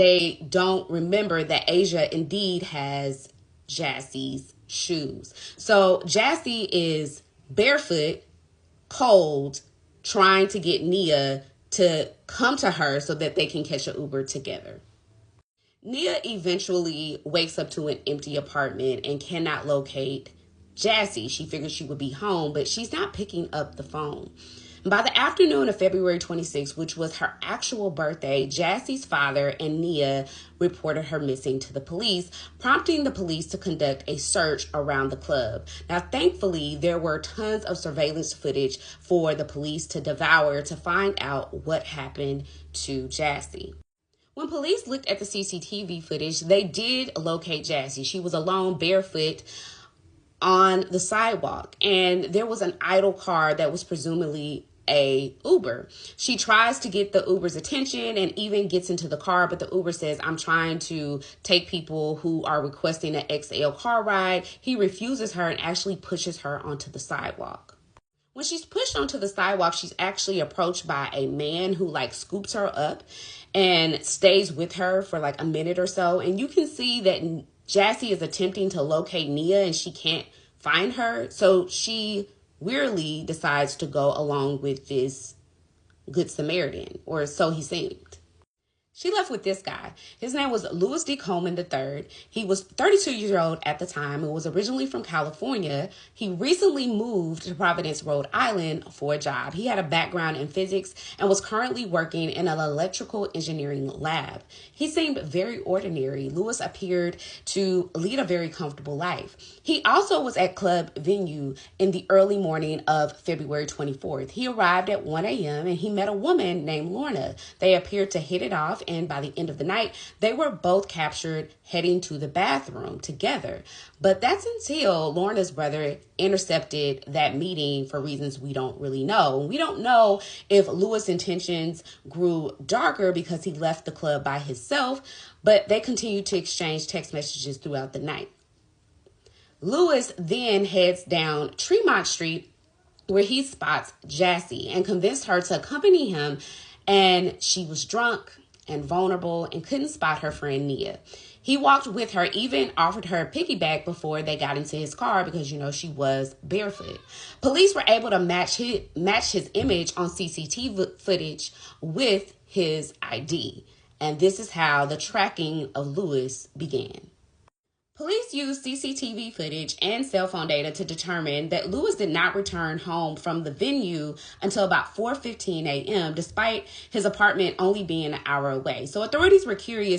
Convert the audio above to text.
They don't remember that Asia indeed has Jassy's shoes. So Jassy is barefoot, cold, trying to get Nia to come to her so that they can catch an Uber together. Nia eventually wakes up to an empty apartment and cannot locate Jassy. She figures she would be home, but she's not picking up the phone. By the afternoon of February 26th, which was her actual birthday, Jassy's father and Nia reported her missing to the police, prompting the police to conduct a search around the club. Now, thankfully, there were tons of surveillance footage for the police to devour to find out what happened to Jassy. When police looked at the CCTV footage, they did locate Jassy. She was alone, barefoot, on the sidewalk, and there was an idle car that was presumably a Uber. She tries to get the Uber's attention and even gets into the car, but the Uber says, "I'm trying to take people who are requesting an XL car ride." He refuses her and actually pushes her onto the sidewalk. When she's pushed onto the sidewalk, she's actually approached by a man who scoops her up and stays with her for a minute or so. And you can see that Jassy is attempting to locate Nia and she can't find her. So she weirdly decides to go along with this Good Samaritan, or so he seemed. She left with this guy. His name was Louis D. Coleman III. He was 32 years old at the time and was originally from California. He recently moved to Providence, Rhode Island for a job. He had a background in physics and was currently working in an electrical engineering lab. He seemed very ordinary. Louis appeared to lead a very comfortable life. He also was at Club Venue in the early morning of February 24th. He arrived at 1 a.m. and he met a woman named Lorna. They appeared to hit it off, and by the end of the night, they were both captured heading to the bathroom together. But that's until Lorna's brother intercepted that meeting for reasons we don't really know. We don't know if Louis' intentions grew darker because he left the club by himself, but they continued to exchange text messages throughout the night. Louis then heads down Tremont Street where he spots Jassy and convinced her to accompany him, and she was drunk and vulnerable and couldn't spot her friend Nia. He walked with her, even offered her a piggyback before they got into his car because, she was barefoot. Police were able to match his image on CCTV footage with his ID. And this is how the tracking of Louis began. Police used CCTV footage and cell phone data to determine that Louis did not return home from the venue until about 4:15 a.m., despite his apartment only being an hour away. So authorities were curious